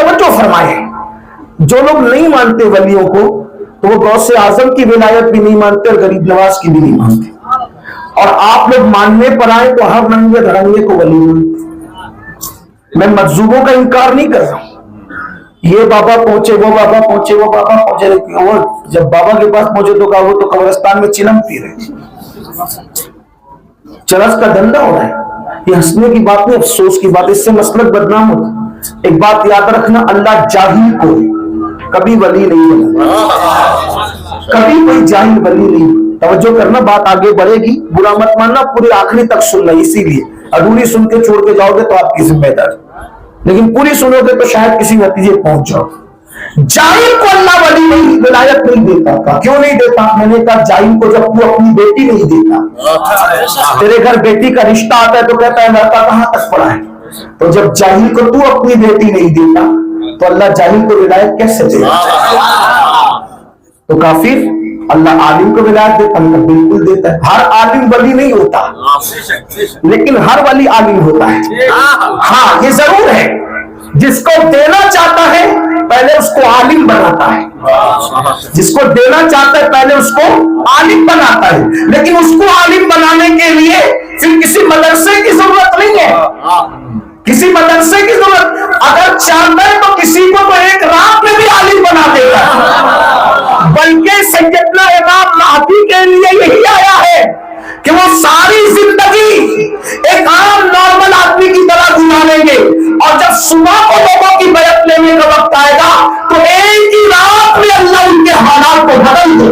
तवज्जो फरमाए, जो लोग नहीं मानते वलियों को तो वो गौसे आजम की विलायत भी नहीं मानते और गरीब नवाज की भी नहीं मानते, और आप लोग मानने पर आए तो हर नंगे धड़ंगे को वली मानते। मैं मजहबों का इनकार नहीं कर रहा हूं, ये बाबा पहुंचे, वो बाबा पहुंचे, वो बाबा पहुंचे, वो जब बाबा के पास पहुंचे तो कहा वो तो कब्रिस्तान में चिलम पी रहे, चरस का धंधा हो रहा है। ये हंसने की बात नहीं, अफसोस की बात, इससे मसलक बदनाम होता। एक बात याद रखना, अल्लाह जाहिल को कभी वली नहीं बना, कभी कोई जाहिल वली नहीं। तवज्जो करना, बात आगे बढ़ेगी, बुरा मत मानना, पूरी आखिरी तक सुनना, इसीलिए अधूरी सुन के छोड़ के जाओगे तो आपकी जिम्मेदारी, लेकिन पूरी सुनोगे तो शायद किसी नतीजे पहुंच जाओ। जाहिल को अल्लाह वली नहीं, विलायत नहीं देता था। क्यों नहीं देता? मैंने कहा जाहिल को जब तू अपनी बेटी नहीं देता, तेरे घर बेटी का रिश्ता आता है तो कहता है लड़का कहां तक पड़ा है, तो जब जाहिल को तू अपनी बेटी नहीं देता तो अल्लाह जाहिल को विलायत कैसे देता? तो काफिर अल्लाह आलिम को विलायत देता है? बिल्कुल देता है। हर आलिम वली नहीं होता, लेकिन हर वली आलिम होता है। हाँ, ये जरूर है, जिसको देना चाहता है पहले उसको आलिम बनाता है, जिसको देना चाहता है पहले उसको आलिम बनाता है, लेकिन उसको आलिम बनाने के लिए फिर किसी मदरसे की जरूरत नहीं है, किसी मदरसे की जरूरत। अगर चाहता है तो किसी को तो एक रात में भी आलिम बना देगा, बल्कि सैयदना इमाम महदी के लिए यही आया है कि वो सारी जिंदगी एक आम नॉर्मल आदमी की तरह गुजारेंगे, और जब सुबह को लोगों की बैत लेने का वक्त आएगा तो एक ही रात में अल्लाह उनके हालात को बदल दे।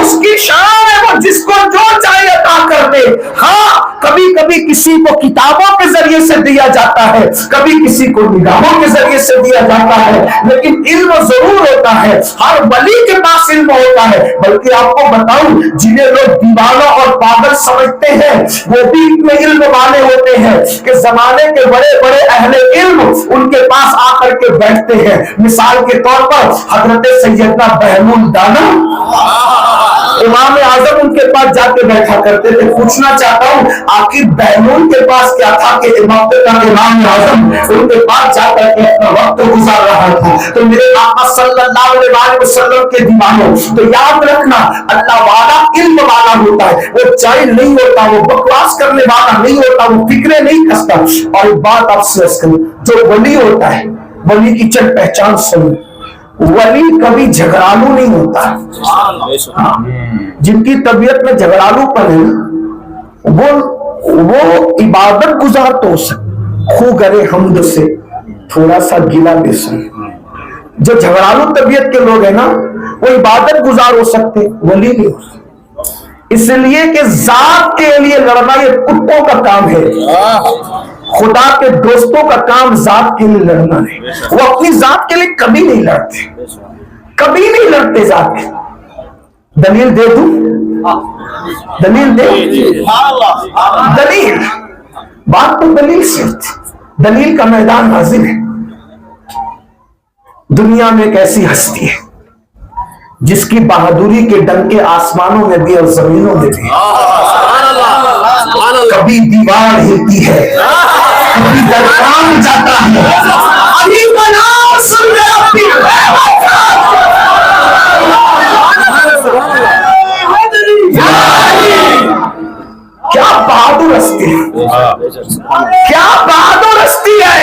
उसकी शान है, वो जिसको जो चाहे अता कर दे। हाँ, कभी कभी किसी को किताबों के जरिए से दिया जाता है, कभी किसी को निगाहों के जरिए से दिया जाता है, लेकिन इल्म जरूर होता है। हर वली के पास इल्म होता है। बल्कि आपको बताऊं, जिन्हें लोग दीवाना और पागल समझते हैं वो भी इतने इल्म वाले होते हैं कि जमाने के बड़े बड़े अहले इल्म उनके पास आकर के बैठते हैं। मिसाल के तौर पर हजरत सैयदना बहलूल दाना, इमाम आजम उनके पास जाके बैठा करते थे। पूछना चाहता हूं, आखिर बहलूल के पास क्या था कि इमाम आजम उनके पास जाकर के अपना वक्त गुजार रहा था? तो मेरे आका सल्लल्लाहु अलैहि वसल्लम के दीवानों, तो याद रखना, अल्लाह वाला इल्म वाला होता है, वो जाहिल नहीं होता, वो बकवास करने वाला नहीं होता, वो फिक्रे नहीं कसता। और एक बात आपसे अर्ज करूं, जो वली होता है, वली की चल पहचान सुनो, वली कभी झगड़ालू नहीं होता। जिनकी तबीयत में झगड़ालूपन है ना, वो इबादत गुजार तो हो सकते, खू करे हमद से थोड़ा सा गिला बेसन। जो झगड़ालू तबीयत के लोग हैं ना, वो इबादत गुजार हो सकते, वली नहीं हो सकते। इसलिए कि जात के लिए लड़ना ये कुत्तों का काम है, खुदा के दोस्तों का काम जात के लिए लड़ना है। वो अपनी जात के लिए कभी नहीं लड़ते, कभी नहीं लड़ते जात के। दलील दे दूं? दलील दे? दलील, बात तो दलील से, दलील का मैदान हाजिर है। दुनिया में एक ऐसी हस्ती है जिसकी बहादुरी के डंके आसमानों में भी और जमीनों में भी। कभी दीवार हिलती है, कभी दरगाह जाता है, अली का नाम सुन क्या बहादुर हस्ती है, क्या बहादुर हस्ती है,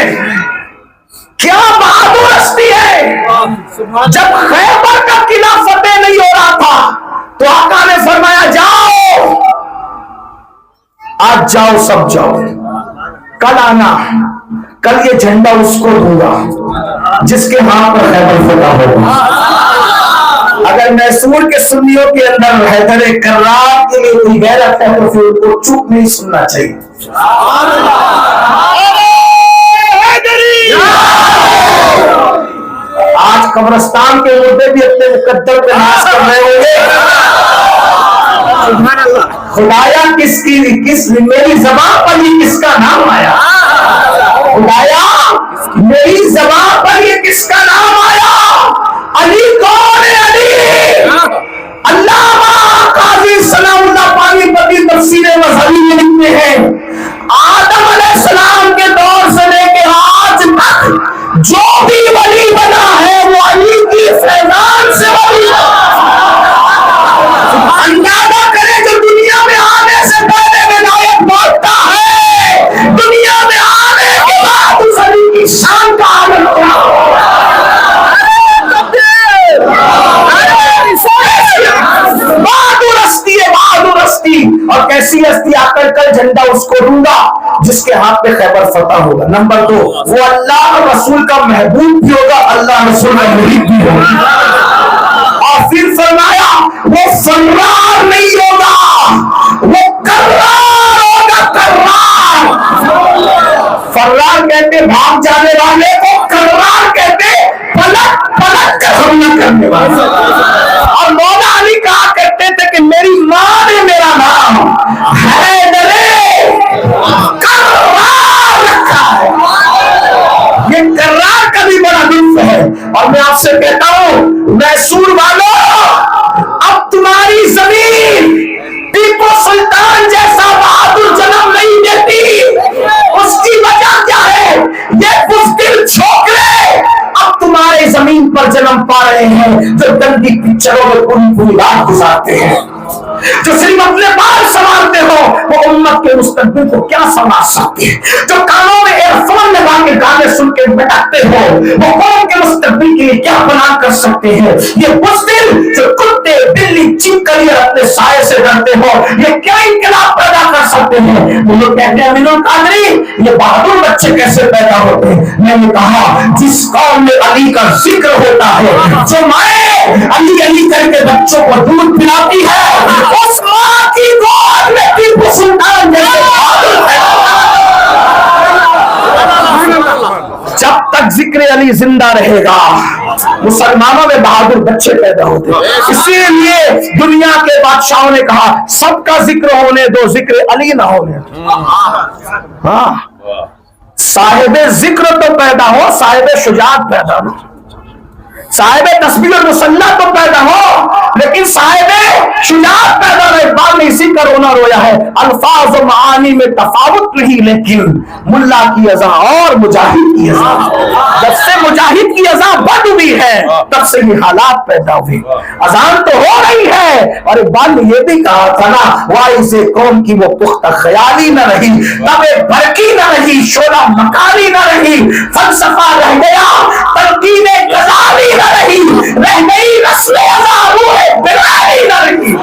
क्या बहादुर हस्ती है। जब खैबर का किला फतेह नहीं हो रहा था तो आका ने फरमाया जाओ, आज जाओ, सब जाओ, कल आना, कल ये झंडा उसको दूंगा जिसके हाथ पर खैबर फतह होगा। अगर मैसूर के सुन्नियों के अंदर हैदर कर्रार के लिए कोई गैरत है तो फिर उनको चुप नहीं सुनना चाहिए। आज कब्रिस्तान के मुद्दे भी अपने मुकद्दर पे नाश कर रहे होंगे। खुदाया किस मेरी ज़बान पर ये किसका नाम आया? खुदाया मेरी ज़बान पर ये किसका नाम आया? अली कौन है? अली अल्लामा काजी सलामुल्लाह पानीपती तफसीर मज़हबी में लिखते हैं, आदम अलैहिस्सलाम के दौर से लेके आज तक جو بھی ولی بنا ہے وہ علی کی فیضان سے ولی اندازہ کرے جو دنیا میں آنے سے پہلے ولایت مانگتا ہے، دنیا میں آنے کے بعد اس علی کی شان کا عالم کیا ہوگا۔ بہادر ہستی، اور کیسی ہستی؟ آ کر کل جھنڈا اس کو دوں گا جس کے ہاتھ پہ خیبر فتح ہوگا۔ نمبر 2، وہ اللہ اور رسول کا محبوب بھی ہوگا، اللہ رسول کا مرید بھی ہوگا۔ اور پھر فرمایا وہ فرار نہیں ہوگا، وہ کرار ہوگا، کرار۔ فرار کہتے بھاگ جانے والے کو، کرار کہتے پلٹ پلٹ کر حملہ کرنے والے۔ اور مولا علی کہا کرتے تھے کہ میری ماں نے میرا نام حیدر کرار رکھا ہے۔ یہ کرار کا بھی بڑا لطف ہے۔ اور میں آپ سے کہتا ہوں میسور والوں، اب تمہاری زمین ٹیپو سلطان جیسا بہادر جنم نہیں دیتی۔ اس کی وجہ کیا ہے؟ یہ بزدل چھوکرے اب تمہارے زمین پر جنم پا رہے ہیں، جو گندی پکچروں میں پوری پوری رات گزارتے ہیں، جو صرف اپنے بال سنوارتے ہو، وہ امت کے مستقبل کو کیا سنوار سکتے ہیں؟ جو کانوں میں ایئر فون لگا کے گانے سن کے بٹکتے ہو، وہ قوم کے مستقبل کے لیے کیا بنا کر سکتے ہیں؟ یہ بزدل جو کتے بلی چپکلی اپنے سائے سے ڈرتے ہو، یہ کیا انقلاب پیدا کر سکتے ہیں؟ وہ لوگ کہتے ہیں امین القادری یہ بہادر بچے کیسے پیدا ہوتے ہیں؟ میں نے کہا جس قوم میں علی کا ذکر ہوتا ہے، جو مائیں علی علی کر کے بچوں کو دودھ پلاتی ہے، اس ماں کی گود میں ٹیپو سلطان جیسے بہادر پیدا ہوتا ہے۔ جب تک ذکر علی زندہ رہے گا مسلمانوں میں بہادر بچے پیدا ہوتے ہیں۔ اسی لیے دنیا کے بادشاہوں نے کہا سب کا ذکر ہونے دو، ذکر علی نہ ہونے دو۔ ہاں، صاحب ذکر تو پیدا ہو، صاحب شجاعت پیدا ہو، صاحب تسبیح اور مسلح تو پیدا ہو، لیکن صاحب شجاعت پیدا ہو۔ اقبال نے اسی کا رونا رویا ہے، الفاظ و معانی میں تفاوت نہیں لیکن ملا کی اذا اور مجاہد کی اذا۔ جب سے مجاہد کی اذا بڑھ ہوئی ہے تب سے یہ حالات پیدا ہوئے۔ اذان تو ہو رہی ہے، اور اقبال نے یہ بھی کہا تھا نا وائز قوم کی وہ پختہ خیالی نہ رہی، تب برقی نہ رہی، شعلہ مکاری نہ رہی، فلسفہ رہ گیا، تلقین غزالی نہ رہی، رہ گئی رسم اذا روح بلالی نہ رہی۔